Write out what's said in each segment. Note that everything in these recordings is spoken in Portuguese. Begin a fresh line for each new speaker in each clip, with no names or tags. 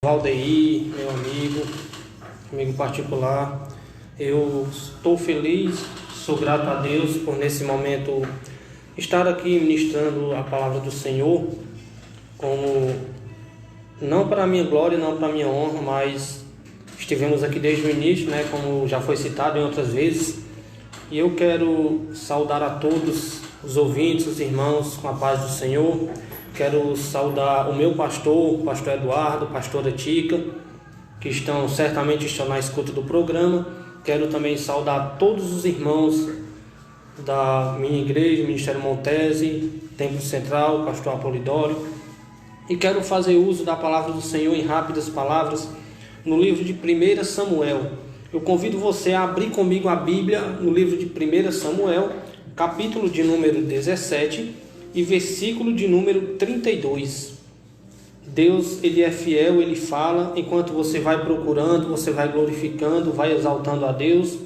Valdeir, meu amigo particular, eu estou feliz, sou grato a Deus por nesse momento estar aqui ministrando a palavra do Senhor, como não para a minha glória, não para a minha honra, mas estivemos aqui desde o início, como já foi citado em outras vezes, e eu quero saudar a todos os ouvintes, os irmãos, com a paz do Senhor. Quero saudar o meu pastor, o pastor Eduardo, a pastora Tica, que certamente estão na escuta do programa. Quero também saudar todos os irmãos da minha igreja, Ministério Montese, Templo Central, pastor Apolidório. E quero fazer uso da palavra do Senhor em rápidas palavras no livro de 1 Samuel. Eu convido você a abrir comigo a Bíblia no livro de 1 Samuel, capítulo de número 17, e versículo de número 32. Deus, Ele é fiel, Ele fala. Enquanto você vai procurando, você vai glorificando, vai exaltando a Deus,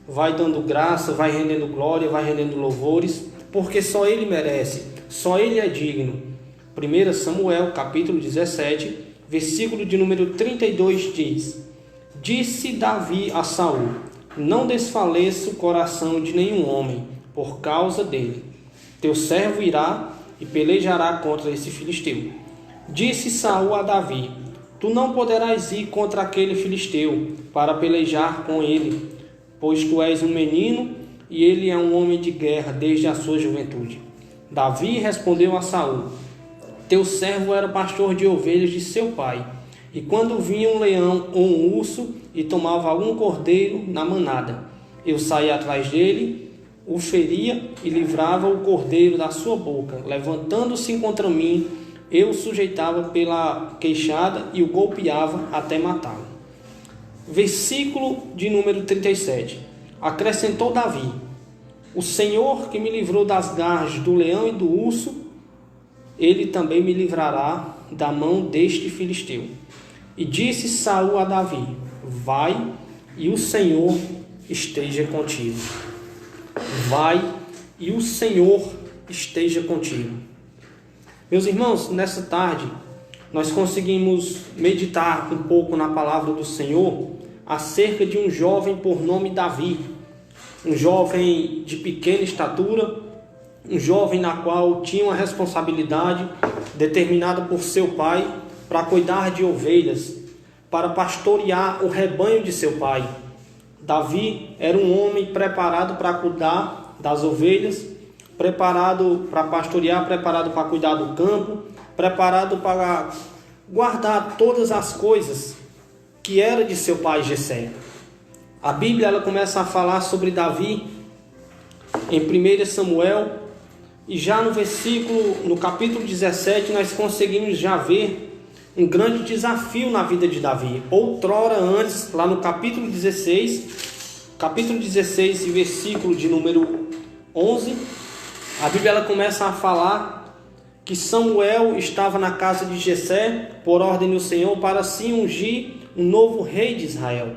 vai dando graça, vai rendendo glória, vai rendendo louvores, porque só Ele merece, só Ele é digno. 1 Samuel, capítulo 17, versículo de número 32 diz: Disse Davi a Saul: Não desfaleça o coração de nenhum homem por causa dele. Teu servo irá e pelejará contra esse filisteu. Disse Saul a Davi: Tu não poderás ir contra aquele filisteu para pelejar com ele, pois tu és um menino e ele é um homem de guerra desde a sua juventude. Davi respondeu a Saul: Teu servo era pastor de ovelhas de seu pai, e quando vinha um leão ou um urso e tomava algum cordeiro na manada, eu saía atrás dele, o feria e livrava o cordeiro da sua boca. Levantando-se contra mim, eu o sujeitava pela queixada e o golpeava até matá-lo. Versículo de número 37. Acrescentou Davi: O Senhor que me livrou das garras do leão e do urso, ele também me livrará da mão deste filisteu. E disse Saul a Davi: Vai e o Senhor esteja contigo. Vai e o Senhor esteja contigo. Meus irmãos, nessa tarde nós conseguimos meditar um pouco na palavra do Senhor acerca de um jovem por nome Davi, um jovem de pequena estatura, um jovem na qual tinha uma responsabilidade determinada por seu pai para cuidar de ovelhas, para pastorear o rebanho de seu pai. Davi era um homem preparado para cuidar das ovelhas, preparado para pastorear, preparado para cuidar do campo, preparado para guardar todas as coisas que era de seu pai Jessé. A Bíblia ela começa a falar sobre Davi em 1 Samuel, e já no capítulo 17, nós conseguimos já ver um grande desafio na vida de Davi. Outrora antes, lá no capítulo 16 e versículo de número 11, a Bíblia ela começa a falar que Samuel estava na casa de Jessé por ordem do Senhor para se ungir um novo rei de Israel.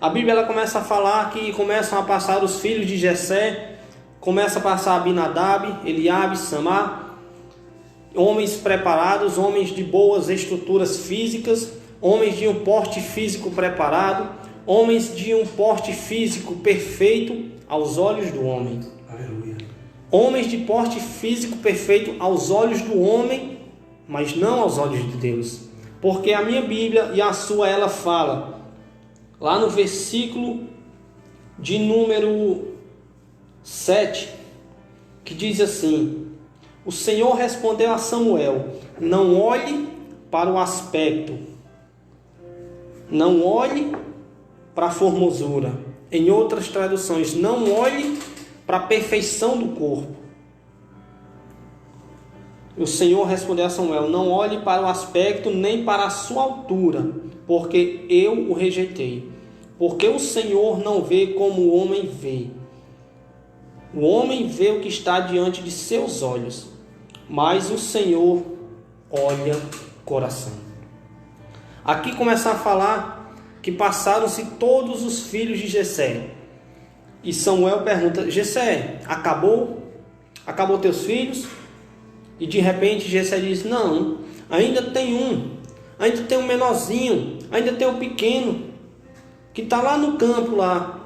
A Bíblia ela começa a falar que começam a passar os filhos de Jessé, começa a passar Abinadab, Eliabe, Samar, homens preparados, homens de boas estruturas físicas, homens de um porte físico preparado, homens de um porte físico perfeito aos olhos do homem.
Aleluia.
Homens de porte físico perfeito aos olhos do homem, mas não aos olhos de Deus. Porque a minha Bíblia e a sua, ela fala, lá no versículo de número 7, que diz assim: O Senhor respondeu a Samuel: Não olhe para o aspecto, não olhe para a formosura. Em outras traduções, não olhe para a perfeição do corpo. O Senhor respondeu a Samuel: Não olhe para o aspecto nem para a sua altura, porque eu o rejeitei. Porque o Senhor não vê como o homem vê. O homem vê o que está diante de seus olhos, mas o Senhor olha o coração. Aqui começa a falar que passaram-se todos os filhos de Jessé. E Samuel pergunta: Jessé, acabou? Acabou teus filhos? E de repente Jessé diz: Não, ainda tem um. ainda tem um menorzinho, ainda tem o pequeno, que está lá no campo lá.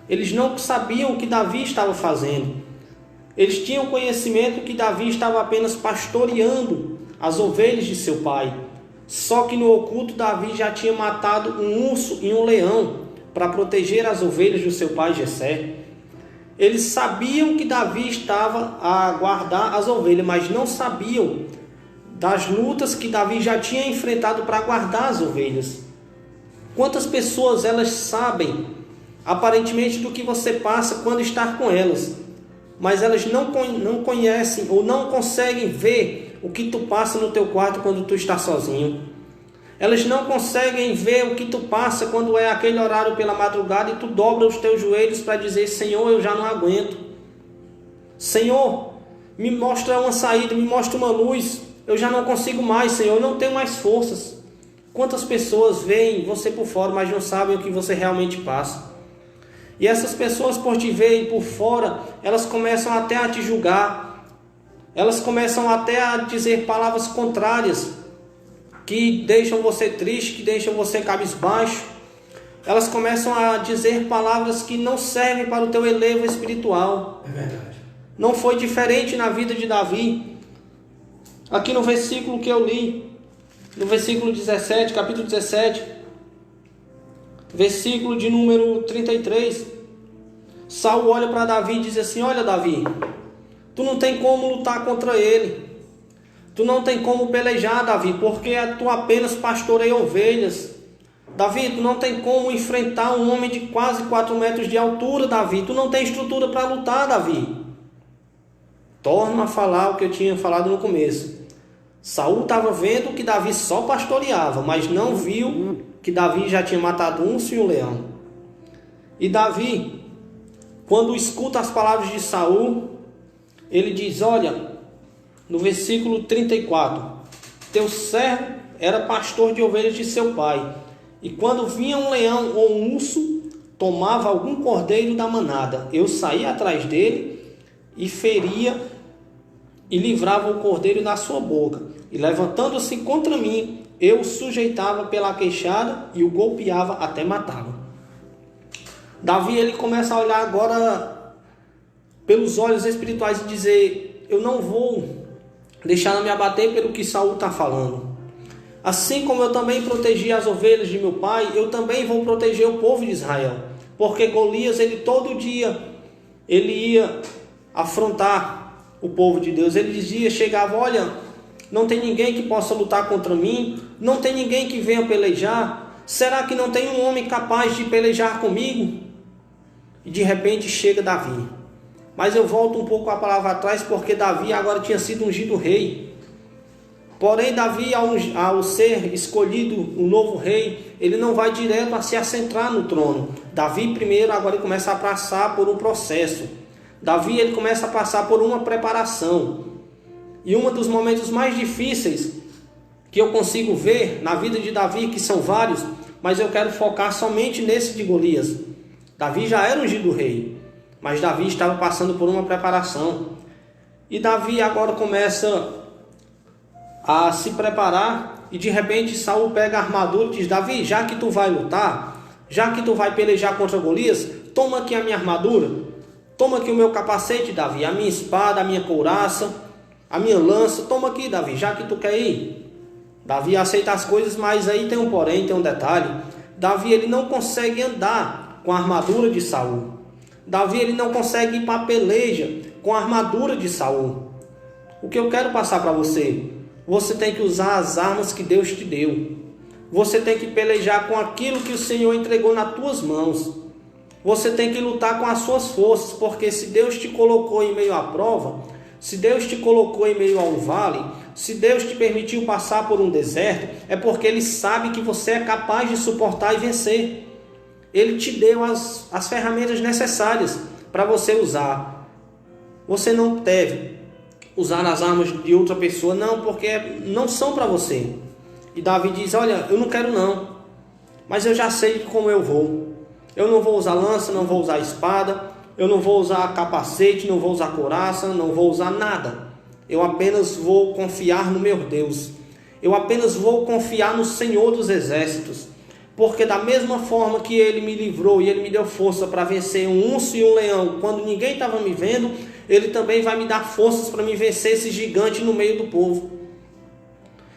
Eles não sabiam o que Davi estava fazendo. Eles tinham conhecimento que Davi estava apenas pastoreando as ovelhas de seu pai. Só que no oculto Davi já tinha matado um urso e um leão para proteger as ovelhas do seu pai Jessé. Eles sabiam que Davi estava a guardar as ovelhas, mas não sabiam das lutas que Davi já tinha enfrentado para guardar as ovelhas. Quantas pessoas elas sabem aparentemente do que você passa quando está com elas, mas elas não conhecem ou não conseguem ver o que tu passa no teu quarto quando tu está sozinho. Elas não conseguem ver o que tu passa quando é aquele horário pela madrugada e tu dobra os teus joelhos para dizer: Senhor, eu já não aguento. Senhor, me mostra uma saída, me mostra uma luz. Eu já não consigo mais, Senhor, eu não tenho mais forças. Quantas pessoas veem você por fora, mas não sabem o que você realmente passa. E essas pessoas, por te verem por fora, elas começam até a te julgar. Elas começam até a dizer palavras contrárias, que deixam você triste, que deixam você cabisbaixo. Elas começam a dizer palavras que não servem para o teu elevo espiritual.
É verdade.
Não foi diferente na vida de Davi. Aqui no versículo que eu li, no versículo 17, capítulo 17, versículo de número 33, Saul olha para Davi e diz assim: olha, Davi, tu não tem como lutar contra ele, tu não tem como pelejar, Davi, porque tu apenas pastoreia ovelhas. Davi, tu não tem como enfrentar um homem de quase 4 metros de altura, Davi, tu não tem estrutura para lutar, Davi. Torno a falar o que eu tinha falado no começo. Saul estava vendo que Davi só pastoreava, mas não viu que Davi já tinha matado um urso e um leão. E Davi, quando escuta as palavras de Saul, ele diz: olha, no versículo 34, teu servo era pastor de ovelhas de seu pai, e quando vinha um leão ou um urso, tomava algum cordeiro da manada, eu saía atrás dele e feria e livrava o cordeiro da sua boca, e levantando-se contra mim, eu o sujeitava pela queixada e o golpeava até matá-lo. Davi, ele começa a olhar agora pelos olhos espirituais e dizer: eu não vou deixar me abater pelo que Saul está falando. Assim como eu também protegi as ovelhas de meu pai, eu também vou proteger o povo de Israel. Porque Golias, ele todo dia, ele ia afrontar o povo de Deus. Ele dizia, chegava: olha, não tem ninguém que possa lutar contra mim, não tem ninguém que venha pelejar. Será que não tem um homem capaz de pelejar comigo? E de repente chega Davi. Mas eu volto um pouco a palavra atrás, porque Davi agora tinha sido ungido rei. Porém, Davi, ao ser escolhido o novo rei, ele não vai direto a se assentar no trono. Davi primeiro agora ele começa a passar por um processo. Davi, ele começa a passar por uma preparação. E um dos momentos mais difíceis que eu consigo ver na vida de Davi, que são vários, mas eu quero focar somente nesse de Golias. Davi já era ungido rei, mas Davi estava passando por uma preparação. E Davi agora começa a se preparar, e de repente Saul pega a armadura e diz: Davi, já que tu vai lutar, já que tu vai pelejar contra Golias, toma aqui a minha armadura, toma aqui o meu capacete, Davi, a minha espada, a minha couraça, a minha lança, toma aqui, Davi, já que tu quer ir. Davi aceita as coisas, mas aí tem um porém, tem um detalhe. Davi, ele não consegue andar com a armadura de Saul. Davi, ele não consegue ir para a peleja com a armadura de Saul. O que eu quero passar para você? Você tem que usar as armas que Deus te deu. Você tem que pelejar com aquilo que o Senhor entregou nas tuas mãos. Você tem que lutar com as suas forças, porque se Deus te colocou em meio à prova, se Deus te colocou em meio a um vale, se Deus te permitiu passar por um deserto, é porque Ele sabe que você é capaz de suportar e vencer. Ele te deu as ferramentas necessárias para você usar. Você não deve usar as armas de outra pessoa, não, porque não são para você. E Davi diz: olha, eu não quero não, mas eu já sei como eu vou. Eu não vou usar lança, não vou usar espada, eu não vou usar capacete, não vou usar couraça, não vou usar nada. Eu apenas vou confiar no meu Deus. Eu apenas vou confiar no Senhor dos Exércitos. Porque da mesma forma que Ele me livrou e Ele me deu força para vencer um urso e um leão, quando ninguém estava me vendo, Ele também vai me dar forças para me vencer esse gigante no meio do povo.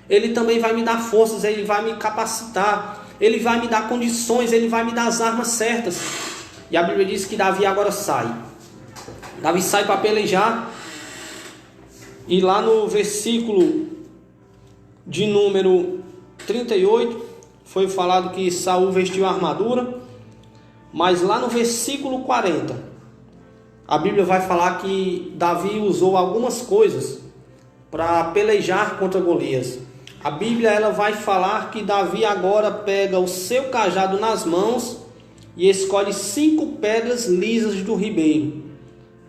Ele também vai me dar forças, Ele vai me capacitar, Ele vai me dar condições, Ele vai me dar as armas certas. E a Bíblia diz que Davi agora sai. Davi sai para pelejar. E lá no versículo de número 38, foi falado que Saul vestiu a armadura. Mas lá no versículo 40, a Bíblia vai falar que Davi usou algumas coisas para pelejar contra Golias. A Bíblia ela vai falar que Davi agora pega o seu cajado nas mãos e escolhe 5 pedras lisas do ribeiro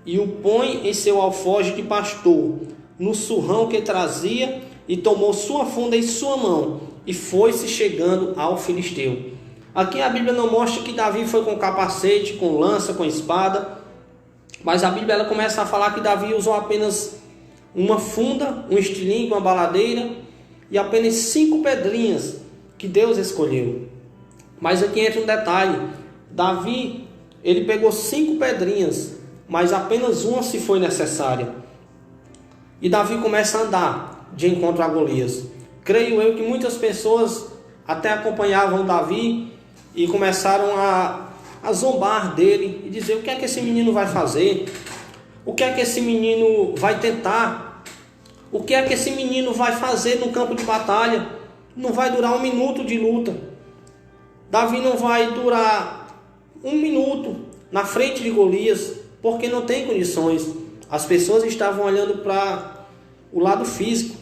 e o põe em seu alforje de pastor, no surrão que trazia, e tomou sua funda em sua mão e foi-se chegando ao filisteu. Aqui a Bíblia não mostra que Davi foi com capacete, com lança, com espada, mas a Bíblia ela começa a falar que Davi usou apenas uma funda, um estilingue, uma baladeira e apenas 5 pedrinhas que Deus escolheu. Mas aqui entra um detalhe: Davi ele pegou 5 pedrinhas, mas apenas uma se foi necessária. E Davi começa a andar de encontro a Golias. Creio eu que muitas pessoas até acompanhavam Davi e começaram a zombar dele e dizer: o que é que esse menino vai fazer? O que é que esse menino vai tentar? O que é que esse menino vai fazer no campo de batalha? Não vai durar 1 minuto de luta. Davi não vai durar 1 minuto na frente de Golias, porque não tem condições. As pessoas estavam olhando para o lado físico.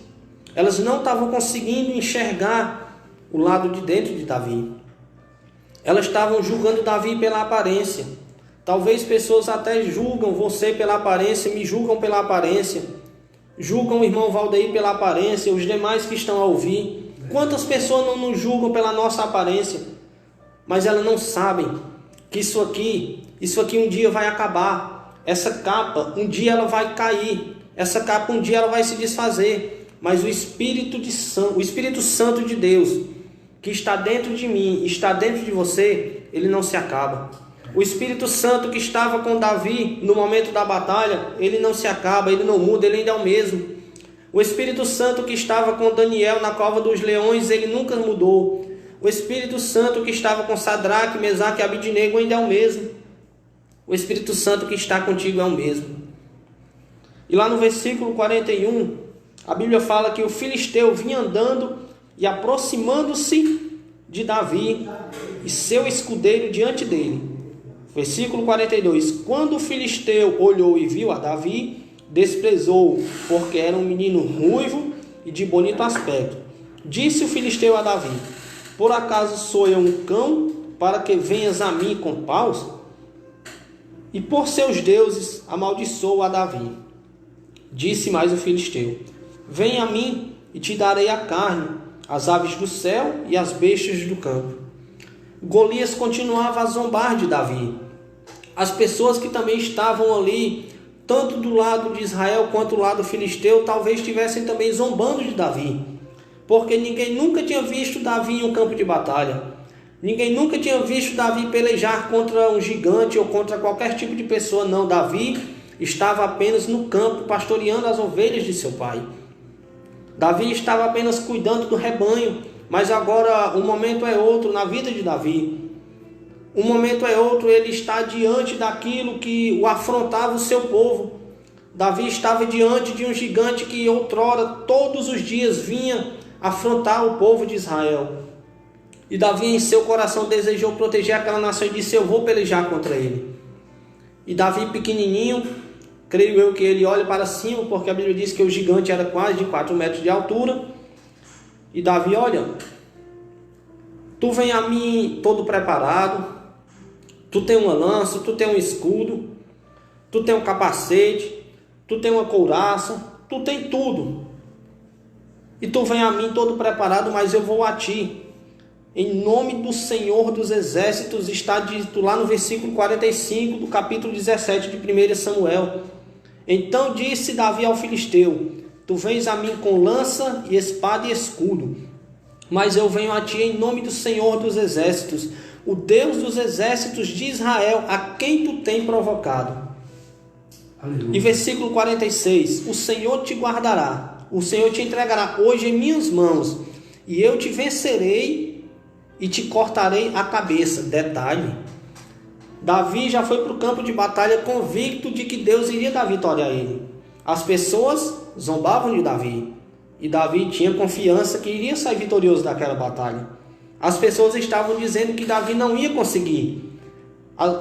Elas não estavam conseguindo enxergar o lado de dentro de Davi. Elas estavam julgando Davi pela aparência. Talvez pessoas até julgam você pela aparência, me julgam pela aparência. Julgam o irmão Valdeir pela aparência, os demais que estão a ouvir. Quantas pessoas não nos julgam pela nossa aparência? Mas elas não sabem que isso aqui um dia vai acabar. Essa capa, um dia ela vai cair. Essa capa, um dia ela vai se desfazer. Mas o Espírito Santo de Deus, que está dentro de mim, está dentro de você, ele não se acaba. O Espírito Santo que estava com Davi no momento da batalha, ele não se acaba, ele não muda, ele ainda é o mesmo. O Espírito Santo que estava com Daniel na cova dos leões, ele nunca mudou. O Espírito Santo que estava com Sadraque, Mesaque e Abidnego ainda é o mesmo. O Espírito Santo que está contigo é o mesmo. E lá no versículo 41, a Bíblia fala que o filisteu vinha andando e aproximando-se de Davi e seu escudeiro diante dele. Versículo 42. Quando o filisteu olhou e viu a Davi, desprezou, porque era um menino ruivo e de bonito aspecto. Disse o filisteu a Davi: por acaso sou eu um cão, para que venhas a mim com paus? E por seus deuses amaldiçoou a Davi. Disse mais o filisteu: vem a mim e te darei a carne, as aves do céu e as bestas do campo. Golias continuava a zombar de Davi. As pessoas que também estavam ali, tanto do lado de Israel quanto do lado filisteu, talvez estivessem também zombando de Davi, porque ninguém nunca tinha visto Davi em um campo de batalha. Ninguém nunca tinha visto Davi pelejar contra um gigante ou contra qualquer tipo de pessoa. Não, Davi estava apenas no campo, pastoreando as ovelhas de seu pai. Davi estava apenas cuidando do rebanho. Mas agora o momento é outro na vida de Davi. O momento é outro, ele está diante daquilo que o afrontava o seu povo. Davi estava diante de um gigante que outrora, todos os dias, vinha afrontar o povo de Israel. E Davi em seu coração desejou proteger aquela nação e disse: eu vou pelejar contra ele. E Davi pequenininho, creio eu que ele olha para cima, porque a Bíblia diz que o gigante era quase de 4 metros de altura. E Davi: olha, tu vem a mim todo preparado, tu tem uma lança, tu tem um escudo, tu tem um capacete, tu tem uma couraça, tu tem tudo. E tu vem a mim todo preparado, mas eu vou a ti. Em nome do Senhor dos Exércitos, está dito lá no versículo 45 do capítulo 17 de 1 Samuel. Então disse Davi ao filisteu: Tu vens a mim com lança e espada e escudo, mas eu venho a ti em nome do Senhor dos exércitos, o Deus dos exércitos de Israel, a quem tu tem provocado. Aleluia. E versículo 46, o Senhor te guardará, o Senhor te entregará hoje em minhas mãos, e eu te vencerei e te cortarei a cabeça. Detalhe, Davi já foi para o campo de batalha convicto de que Deus iria dar vitória a ele. As pessoas zombavam de Davi, e Davi tinha confiança que iria sair vitorioso daquela batalha. As pessoas estavam dizendo que Davi não ia conseguir,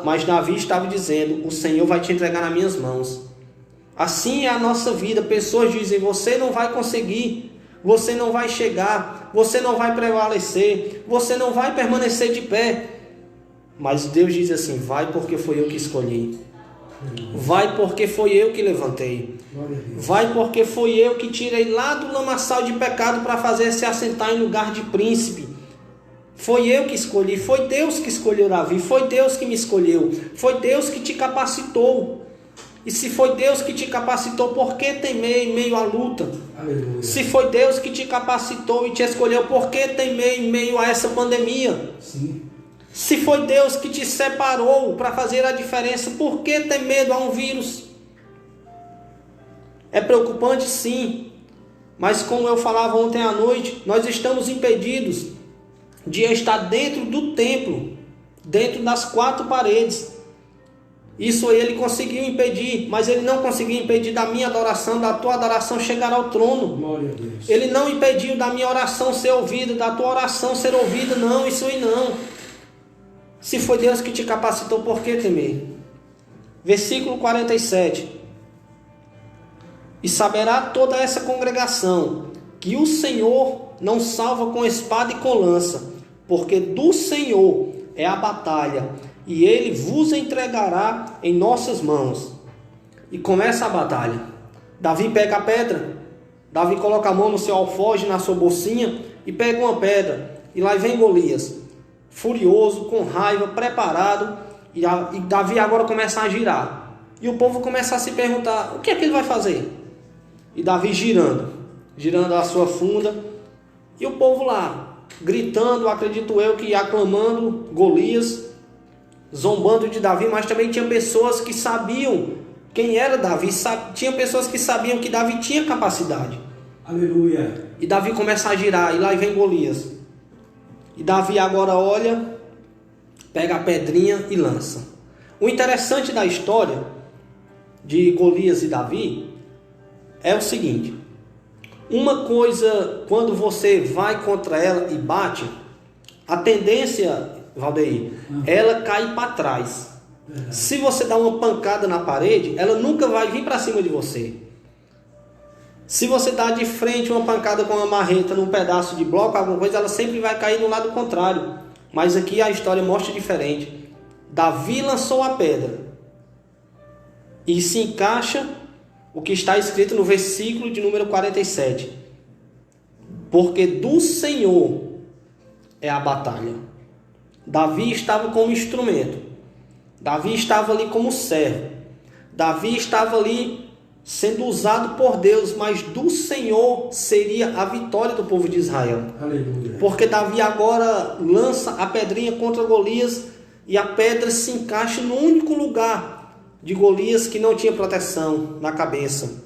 mas Davi estava dizendo: o Senhor vai te entregar nas minhas mãos. Assim é a nossa vida. Pessoas dizem: você não vai conseguir, você não vai chegar, você não vai prevalecer, você não vai permanecer de pé. Mas Deus diz assim: vai, porque foi eu que escolhi. Vai, porque foi eu que levantei. Vai, porque foi eu que tirei lá do lamaçal de pecado para fazer se assentar em lugar de príncipe. Foi eu que escolhi, foi Deus que escolheu Davi, foi Deus que me escolheu, foi Deus que te capacitou. E se foi Deus que te capacitou, por que temer em meio à luta? Aleluia. Se foi Deus que te capacitou e te escolheu, por que temer em meio a essa pandemia? Sim. Se foi Deus que te separou para fazer a diferença, por que ter medo a um vírus? É preocupante, sim, mas como eu falava ontem à noite, nós estamos impedidos de estar dentro do templo, dentro das quatro paredes. Isso ele conseguiu impedir, mas ele não conseguiu impedir da minha adoração, da tua adoração chegar ao trono. Glória a Deus. Ele não impediu da minha oração ser ouvida, da tua oração ser ouvida, não, isso aí não. Se foi Deus que te capacitou, por que temer? Versículo 47. E saberá toda essa congregação que o Senhor não salva com espada e com lança, porque do Senhor é a batalha, e Ele vos entregará em nossas mãos. E começa a batalha. Davi pega a pedra, Davi coloca a mão no seu alforje, na sua bolsinha, e pega uma pedra, e lá vem Golias, furioso, com raiva, preparado, e Davi agora começa a girar. E o povo começa a se perguntar: o que é que ele vai fazer? E Davi girando a sua funda, e o povo lá, gritando, acredito eu que aclamando Golias, zombando de Davi, mas também tinha pessoas que sabiam quem era Davi, tinha pessoas que sabiam que Davi tinha capacidade. Aleluia. E Davi começa a girar, e lá vem Golias. E Davi agora olha, pega a pedrinha e lança. O interessante da história de Golias e Davi é o seguinte: uma coisa, quando você vai contra ela e bate, a tendência, Valdeir, ela cai para trás. Se você dá uma pancada na parede, ela nunca vai vir para cima de você. Se você dá de frente uma pancada com uma marreta num pedaço de bloco, alguma coisa, ela sempre vai cair no lado contrário. Mas aqui a história mostra diferente. Davi lançou a pedra e se encaixa o que está escrito no versículo de número 47. Porque do Senhor é a batalha. Davi estava como instrumento. Davi estava ali como servo. Davi estava ali sendo usado por Deus, mas do Senhor seria a vitória do povo de Israel. Aleluia. Porque Davi agora lança a pedrinha contra Golias e a pedra se encaixa no único lugar de Golias que não tinha proteção, na cabeça.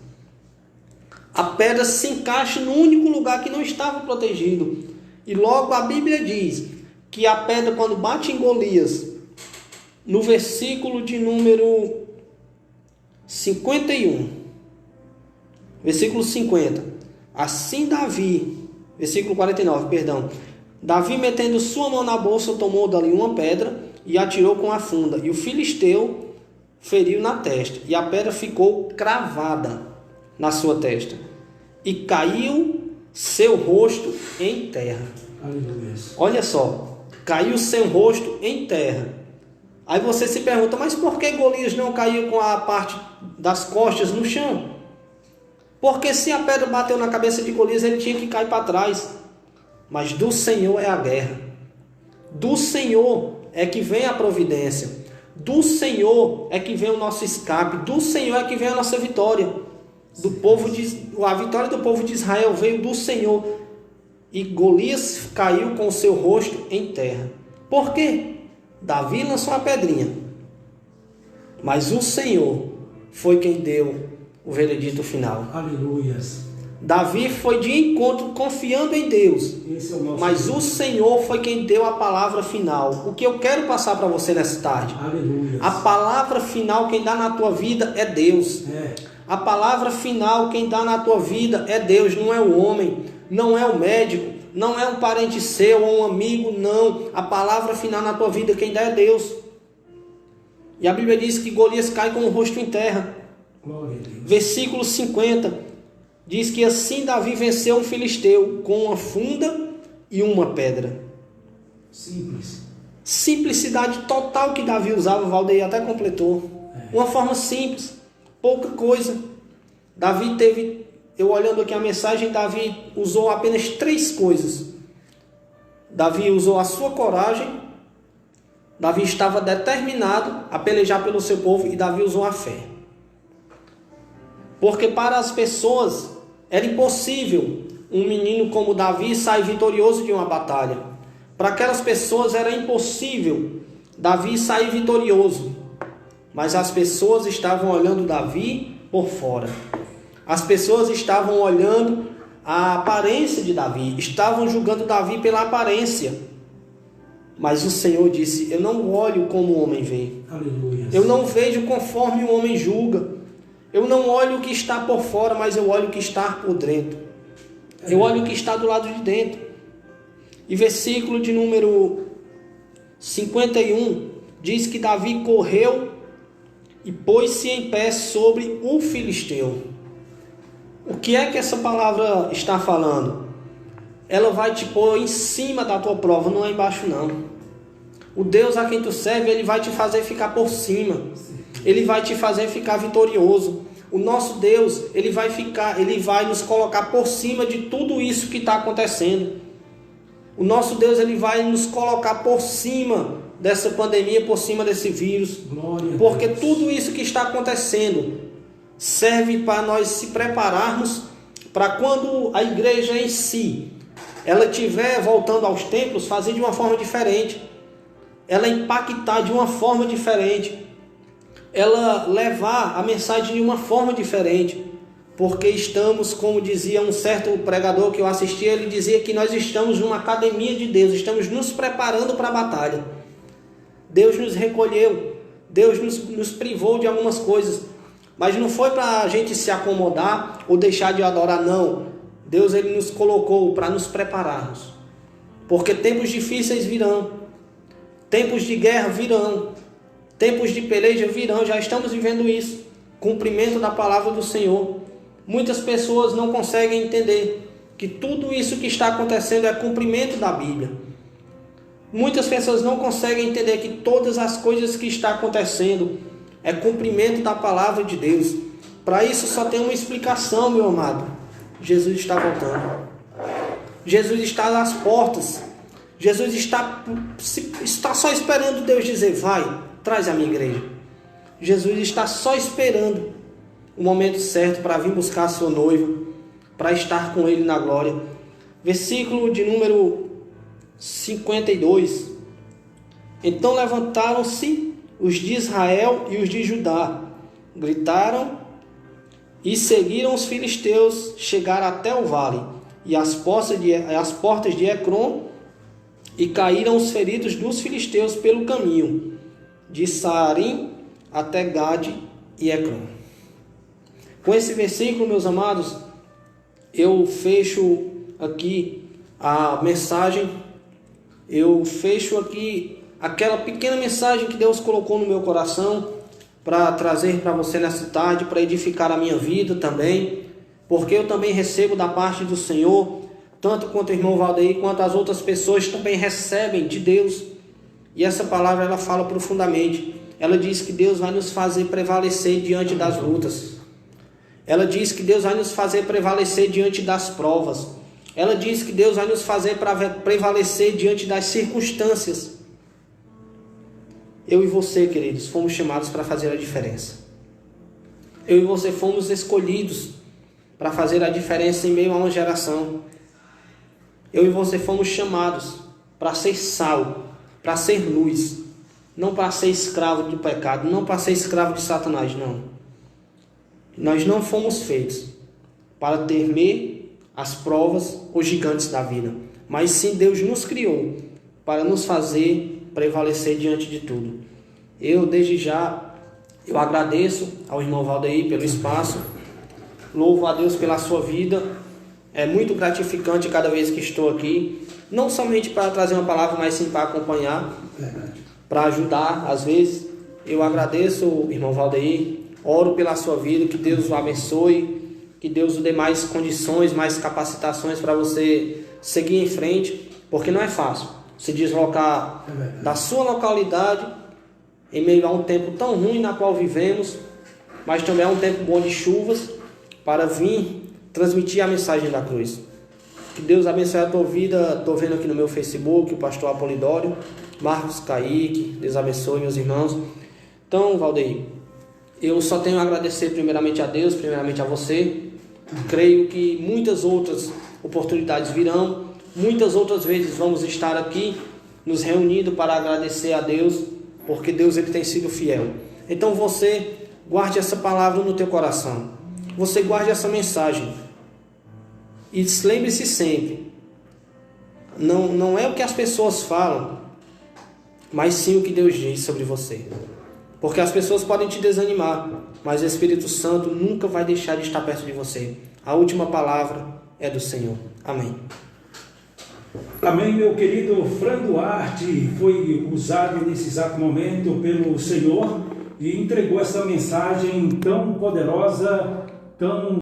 A pedra se encaixa no único lugar que não estava protegido. E logo a Bíblia diz que a pedra, quando bate em Golias, no versículo de número 51, versículo 50, assim Davi, versículo 49, perdão, Davi metendo sua mão na bolsa, tomou dali uma pedra e atirou com a funda, e o filisteu feriu na testa, e a pedra ficou cravada na sua testa, e caiu seu rosto em terra. Aleluia. Olha só, caiu seu rosto em terra. Aí você se pergunta: mas por que Golias não caiu com a parte das costas no chão? Porque se a pedra bateu na cabeça de Golias, ele tinha que cair para trás. Mas do Senhor é a guerra. Do Senhor é que vem a providência. Do Senhor é que vem o nosso escape. Do Senhor é que vem a nossa vitória. a vitória do povo de Israel veio do Senhor. E Golias caiu com o seu rosto em terra. Por quê? Davi lançou a pedrinha. Mas o Senhor foi quem deu o veredito final.
Aleluias.
Davi foi de encontro confiando em Deus. Mas o Senhor foi quem deu a palavra final. O que eu quero passar para você nessa tarde?
Aleluias.
A palavra final quem dá na tua vida é Deus. A palavra final quem dá na tua vida é Deus, não é o homem, não é o médico, não é um parente seu ou um amigo, não. A palavra final na tua vida quem dá é Deus. E a Bíblia diz que Golias cai com o rosto em terra.
Glória a Deus.
Versículo 50 diz que assim Davi venceu um filisteu com uma funda e uma pedra.
Simples.
Simplicidade total que Davi usava, o Valdeir até completou. Uma forma simples, pouca coisa. Davi teve, eu olhando aqui a mensagem, Davi usou apenas 3 coisas. Davi usou a sua coragem, Davi estava determinado a pelejar pelo seu povo e Davi usou a fé. Porque para as pessoas era impossível um menino como Davi sair vitorioso de uma batalha. Para aquelas pessoas era impossível Davi sair vitorioso. Mas as pessoas estavam olhando Davi por fora. As pessoas estavam olhando a aparência de Davi. Estavam julgando Davi pela aparência. Mas o Senhor disse: eu não olho como o homem vê.
Aleluia.
Eu não vejo conforme o homem julga. Eu não olho o que está por fora, mas eu olho o que está por dentro. Eu olho o que está do lado de dentro. E versículo de número 51 diz que Davi correu e pôs-se em pé sobre o filisteu. O que é que essa palavra está falando? Ela vai te pôr em cima da tua prova, não é embaixo não. O Deus a quem tu serve, Ele vai te fazer ficar por cima. Ele vai te fazer ficar vitorioso. O nosso Deus, Ele vai nos colocar por cima de tudo isso que está acontecendo. O nosso Deus, Ele vai nos colocar por cima dessa pandemia, por cima desse vírus. Porque tudo isso que está acontecendo serve para nós se prepararmos para quando a igreja em si ela estiver voltando aos templos, fazer de uma forma diferente. Ela impactar de uma forma diferente. Ela levar a mensagem de uma forma diferente. Porque estamos, como dizia um certo pregador que eu assisti, ele dizia que nós estamos numa academia de Deus, estamos nos preparando para a batalha. Deus nos recolheu, Deus nos privou de algumas coisas, mas não foi para a gente se acomodar ou deixar de adorar, não. Deus, Ele nos colocou para nos prepararmos, porque tempos difíceis virão, tempos de guerra virão, tempos de peleja virão, já estamos vivendo isso, cumprimento da palavra do Senhor. Muitas pessoas não conseguem entender que tudo isso que está acontecendo é cumprimento da Bíblia. Muitas pessoas não conseguem entender que todas as coisas que estão acontecendo é cumprimento da palavra de Deus. Para isso só tem uma explicação, meu amado. Jesus está voltando. Jesus está nas portas. Jesus está só esperando Deus dizer: vai, traz a minha igreja. Jesus está só esperando o momento certo para vir buscar a sua noiva, para estar com Ele na glória. Versículo de número 52. Então levantaram-se os de Israel e os de Judá, gritaram e seguiram os filisteus, chegaram até o vale e as portas de Ecrom, e caíram os feridos dos filisteus pelo caminho de Saarim até Gade e Ecrom. Com esse versículo, meus amados, eu fecho aqui a mensagem, eu fecho aqui aquela pequena mensagem que Deus colocou no meu coração para trazer para você nessa tarde, para edificar a minha vida também, porque eu também recebo da parte do Senhor, tanto quanto o irmão Valdeir, quanto as outras pessoas também recebem de Deus, e essa palavra ela fala profundamente. Ela diz que Deus vai nos fazer prevalecer diante das lutas. Ela diz que Deus vai nos fazer prevalecer diante das provas. Ela diz que Deus vai nos fazer prevalecer diante das circunstâncias. Eu e você, queridos, fomos chamados para fazer a diferença. Eu e você fomos escolhidos para fazer a diferença em meio a uma geração. Eu e você fomos chamados para ser sal, para ser luz, não para ser escravo do pecado, não para ser escravo de Satanás, não. Nós não fomos feitos para temer as provas ou gigantes da vida, mas sim Deus nos criou para nos fazer prevalecer diante de tudo. Eu, desde já, eu agradeço ao irmão Valdeir pelo espaço, louvo a Deus pela sua vida. É muito gratificante cada vez que estou aqui, não somente para trazer uma palavra, mas sim para acompanhar, para ajudar. Às vezes, eu agradeço, irmão Valdeir, oro pela sua vida, que Deus o abençoe, que Deus o dê mais condições, mais capacitações para você seguir em frente, porque não é fácil se deslocar da sua localidade em meio a um tempo tão ruim na qual vivemos, mas também é um tempo bom de chuvas, para vir transmitir a mensagem da cruz. Que Deus abençoe a tua vida. Estou vendo aqui no meu Facebook o pastor Apolidório, Marcos Kaique, Deus abençoe meus irmãos. Então, Valdeir, eu só tenho a agradecer primeiramente a Deus, primeiramente a você. Creio que muitas outras oportunidades virão, muitas outras vezes vamos estar aqui nos reunindo para agradecer a Deus, porque Deus ele tem sido fiel. Então você guarde essa palavra no teu coração, você guarde essa mensagem e lembre-se sempre, não é o que as pessoas falam, mas sim o que Deus diz sobre você. Porque as pessoas podem te desanimar, mas o Espírito Santo nunca vai deixar de estar perto de você. A última palavra é do Senhor. Amém.
Amém, meu querido Fran Duarte, foi usado nesse exato momento pelo Senhor e entregou essa mensagem tão poderosa, tão